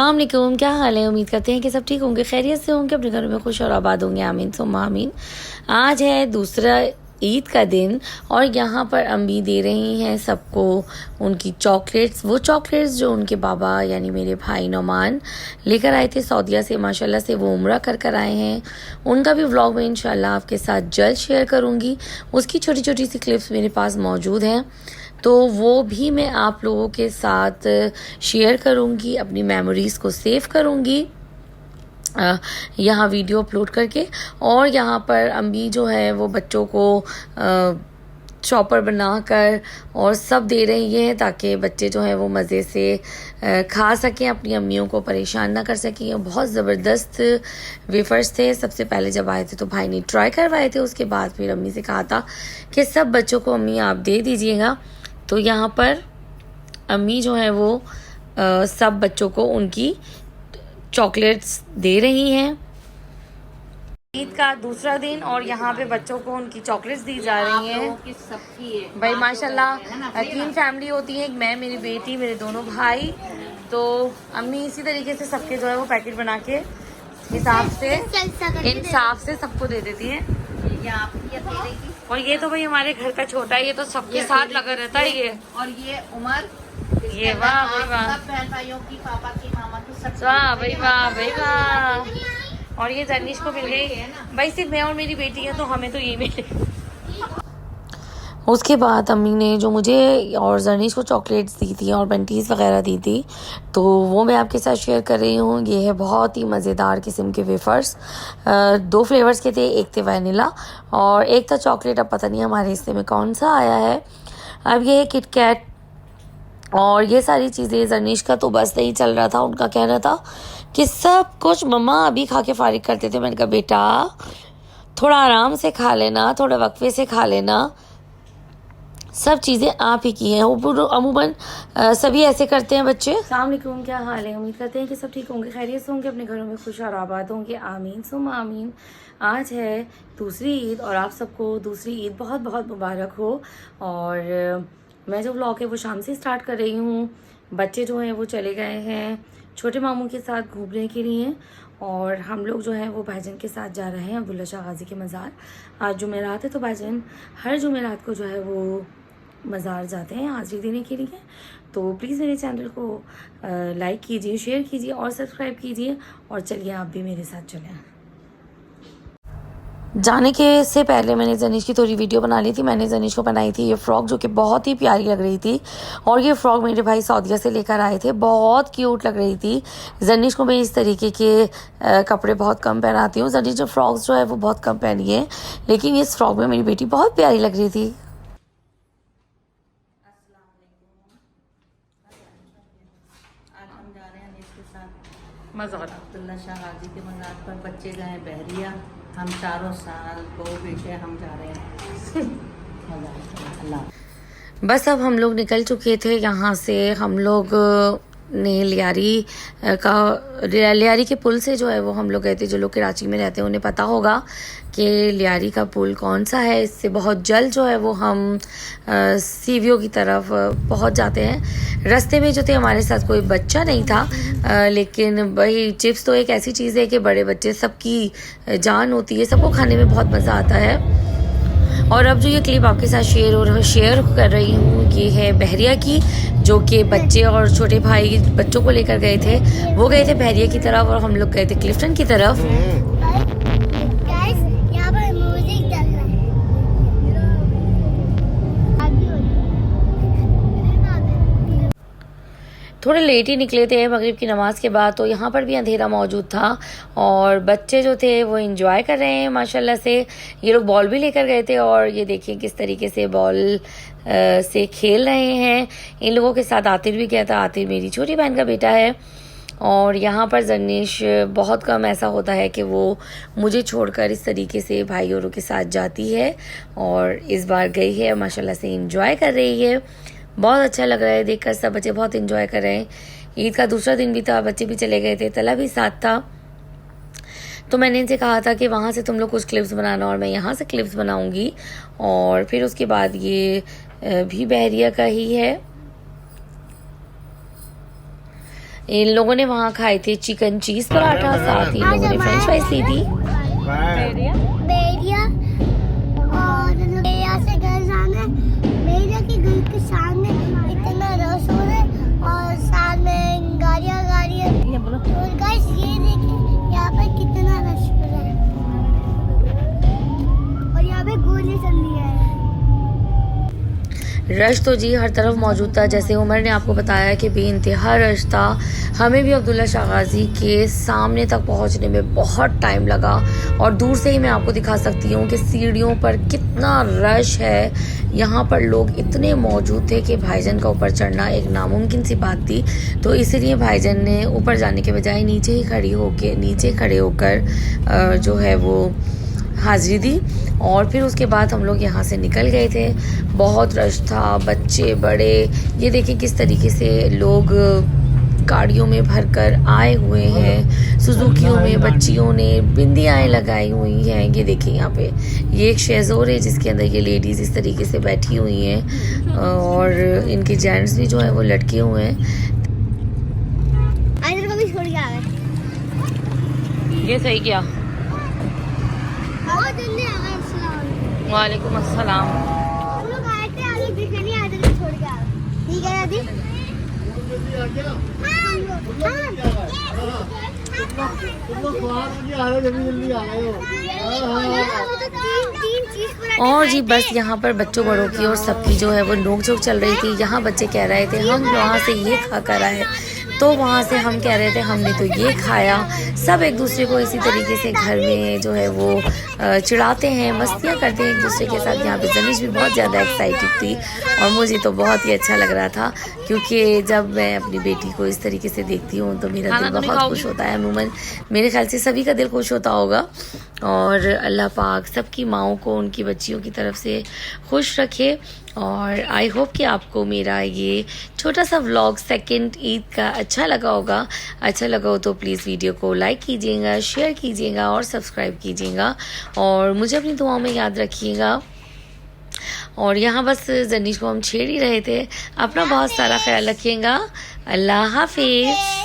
अस्सलाम वालेकुम, क्या हाल है। उम्मीद करते हैं कि सब ठीक होंगे, खैरियत से होंगे, अपने घरों में खुश और आबाद होंगे। आमीन सुम्मा आमीन। आज है दूसरा ईद का दिन और यहाँ पर अम्मी दे रही हैं सबको उनकी चॉकलेट्स, वो चॉकलेट्स जो उनके बाबा यानी मेरे भाई नौमान लेकर आए थे सऊदीया से। माशाल्लाह से वो उम्रा कर आए हैं। उनका भी व्लॉग मैं इंशाल्लाह आपके साथ जल्द शेयर करूँगी। उसकी छोटी छोटी सी क्लिप्स मेरे पास मौजूद हैं, तो वो भी मैं आप लोगों के साथ शेयर करूँगी, अपनी मेमोरीज़ को सेव करूँगी यहाँ वीडियो अपलोड करके। और यहाँ पर अम्मी जो है वो बच्चों को चॉपर बनाकर और सब दे रही हैं ताकि बच्चे जो हैं वो मज़े से खा सकें, अपनी अम्मियों को परेशान ना कर सकें। बहुत ज़बरदस्त वेफर्स थे। सबसे पहले जब आए थे तो भाई ने ट्राई करवाए थे, उसके बाद फिर अम्मी से कहा था कि सब बच्चों को अम्मी आप दे दीजिएगा। तो यहाँ पर अम्मी जो है वो सब बच्चों को उनकी चॉकलेट्स दे रही हैं। ईद का दूसरा दिन और यहाँ पे बच्चों को उनकी चॉकलेट्स दी जा रही हैं। भाई माशाल्लाह 3 फैमिली होती है, मैं, मेरी बेटी, मेरे दोनों भाई। तो अम्मी इसी तरीके से सबके जो है वो पैकेट बना के हिसाब से इंसाफ से सबको दे देती है। और ये तो भाई हमारे घर का छोटा है, ये तो सबके साथ लगा रहता है ये। और ये उमर, ये वाह भाई वाह, बहन भाइयों की, पापा की, मामा की, सब वाह भाई वाह भाई वाह। और ये जर्निश को मिल गई है ना भाई, सिर्फ मैं और मेरी बेटी है तो हमें तो ये मिले। उसके बाद अम्मी ने जो मुझे और जर्निश को चॉकलेट्स दी थी और बंटीज़ वगैरह दी थी, तो वो मैं आपके साथ शेयर कर रही हूँ। ये है बहुत ही मज़ेदार किस्म के वेफर्स, 2 फ्लेवर्स के थे, एक थे वनीला और एक था चॉकलेट। अब पता नहीं हमारे हिस्से में कौन सा आया है। अब ये है किटकैट और ये सारी चीज़ें। जर्निश का तो बस नहीं चल रहा था, उनका कहना था कि सब कुछ मम्मा अभी खा के फारिग करते थे। मैंने कहा बेटा थोड़ा आराम से खा लेना, थोड़ा वक्फे से खा लेना, सब चीज़ें आप ही की हैं। अमूमन सभी ऐसे करते हैं बच्चे। अस्सलाम वालेकुम, क्या हाल है। उम्मीद करते हैं कि सब ठीक होंगे, खैरियत से होंगे, अपने घरों में खुश और आबाद होंगे। आमीन सुम्मा आमीन। आज है दूसरी ईद और आप सबको दूसरी ईद बहुत बहुत मुबारक हो। और मैं जो व्लॉग है वो शाम से स्टार्ट कर रही हूँ। बच्चे जो हैं वो चले गए हैं छोटे मामू के साथ घूमने के लिए और हम लोग जो है वो भाईजान के साथ जा रहे हैं अब्दुल्ला शाह गाजी के मज़ार। आज जुमेरात है तो भाईजान हर जुमेरात को जो है वो मज़ार जाते हैं हाज़िरी देने के लिए। तो प्लीज़ मेरे चैनल को लाइक कीजिए, शेयर कीजिए और सब्सक्राइब कीजिए। और चलिए आप भी मेरे साथ चलें। जाने के से पहले मैंने जर्निश की थोड़ी वीडियो बना ली थी। मैंने जर्निश को बनाई थी ये फ़्रॉक जो कि बहुत ही प्यारी लग रही थी और ये फ़्रॉक मेरे भाई सऊदीया से लेकर आए थे, बहुत क्यूट लग रही थी। जर्निश को मैं इस तरीके के कपड़े बहुत कम पहनाती हूँ। जर्निश जो फ़्रॉक्स जो है वो बहुत कम पहनी है, लेकिन इस फ़्रॉक में मेरी बेटी बहुत प्यारी लग रही थी। मज़ार अब्दुल्ला शाह गाजी के मज़ार पर बच्चे गए बहरिया, हम चारों साल को बेटे हम जा रहे हैं अल्लाह। बस अब हम लोग निकल चुके थे यहाँ से। हम लोग ने लियारी के पुल से जो है वो हम लोग गए थे। जो लोग कराची में रहते हैं उन्हें पता होगा कि लियारी का पुल कौन सा है। इससे बहुत जल्द जो है वो हम सीवीओ की तरफ पहुंच जाते हैं। रास्ते में जो थे हमारे साथ कोई बच्चा नहीं था, लेकिन वही चिप्स तो एक ऐसी चीज़ है कि बड़े बच्चे सबकी जान होती है, सबको खाने में बहुत मज़ा आता है। और अब जो ये क्लिप आपके साथ शेयर कर रही हूँ ये है बहरिया की, जो कि बच्चे और छोटे भाई बच्चों को लेकर गए थे। वो गए थे बहरिया की तरफ और हम लोग गए थे क्लिफ्टन की तरफ। थोड़े लेट ही निकले थे मगरिब की नमाज के बाद, तो यहाँ पर भी अंधेरा मौजूद था और बच्चे जो थे वो एंजॉय कर रहे हैं माशाल्लाह से। ये लोग बॉल भी लेकर गए थे और ये देखिए किस तरीके से बॉल से खेल रहे हैं। इन लोगों के साथ आतिर भी गया था। आतिर मेरी छोटी बहन का बेटा है। और यहाँ पर जर्निश बहुत कम ऐसा होता है कि वो मुझे छोड़कर इस तरीके से भाई औरों के साथ जाती है, और इस बार गई है माशाल्लाह से एंजॉय कर रही है। बहुत अच्छा लग रहा है देखकर, सब बच्चे बहुत एंजॉय कर रहे हैं। ईद का दूसरा दिन भी था, बच्चे भी चले गए थे, तला भी साथ था। तो मैंने इनसे कहा था कि वहाँ से तुम लोग कुछ क्लिप्स बनाना और मैं यहाँ से क्लिप्स बनाऊँगी। और फिर उसके बाद ये भी बहरिया का ही है। इन लोगों ने वहाँ खाए थे चिकन चीज़ पराठा, साथ ही इन लोगों ने फ्रेंच फ्राइज ली थी। बेरिया और बेरिया से घर जाना, बेरिया के घर के सामने इतना रश हो रहा है और साथ में गाड़ियाँ और गाइस ये देखिए यहाँ पे कितना रश हो रहा है और यहाँ पे गोली चल रही है। रश तो जी हर तरफ मौजूद था। जैसे उमर ने आपको बताया कि बेइंतहा रश था। हमें भी अब्दुल्ला शाह गाजी के सामने तक पहुंचने में बहुत टाइम लगा और दूर से ही मैं आपको दिखा सकती हूँ कि सीढ़ियों पर कितना रश है। यहाँ पर लोग इतने मौजूद थे कि भाईजान का ऊपर चढ़ना एक नामुमकिन सी बात थी। तो इसीलिए भाईजान ने ऊपर जाने के बजाय नीचे खड़े होकर जो है वो हाजिरी दी और फिर उसके बाद हम लोग यहाँ से निकल गए थे। बहुत रश था, बच्चे बड़े, ये देखिए किस तरीके से लोग गाड़ियों में भरकर आए हुए हैं। सुजुकियों में बच्चियों ने बिंदियाँ लगाई हुई हैं। ये देखिए यहाँ पे ये एक शेज़ोर है जिसके अंदर ये लेडीज़ इस तरीके से बैठी हुई हैं और इनके जेंट्स भी जो है वो लटके हुए हैं। को भी छोड़ के आ गए। ये सही किया। बहुत जल्दी आ गए। अस्सलाम वालेकुम अस्सलाम। हम लोग आए थे, आगे दिखा नहीं, आगे तो छोड़ के आ गए। ठीक है दादी। और जी बस यहाँ पर बच्चों बड़ों की और सबकी जो है वो नोक-झोंक चल रही थी। यहाँ बच्चे कह रहे थे हम वहाँ से ये खा कर आए, तो वहाँ से हम कह रहे थे हमने तो ये खाया। सब एक दूसरे को इसी तरीके से घर में जो है वो चिढ़ाते हैं, मस्तियाँ करते हैं एक दूसरे के साथ। यहाँ पे जनीश भी बहुत ज़्यादा एक्साइटेड थी और मुझे तो बहुत ही अच्छा लग रहा था क्योंकि जब मैं अपनी बेटी को इस तरीके से देखती हूँ तो मेरा दिल बहुत खुश होता है। अमूमन मेरे ख्याल से सभी का दिल खुश होता होगा और अल्लाह पाक सबकी माओं को उनकी बच्चियों की तरफ से खुश रखे। और आई होप कि आपको मेरा ये छोटा सा व्लॉग सेकंड ईद का अच्छा लगा होगा। अच्छा लगा हो तो प्लीज़ वीडियो को लाइक कीजिएगा, शेयर कीजिएगा और सब्सक्राइब कीजिएगा और मुझे अपनी दुआओं में याद रखिएगा। और यहाँ बस जनीश को हम छेड़ ही रहे थे। अपना बहुत सारा ख्याल रखिएगा। अल्लाह हाफिज़।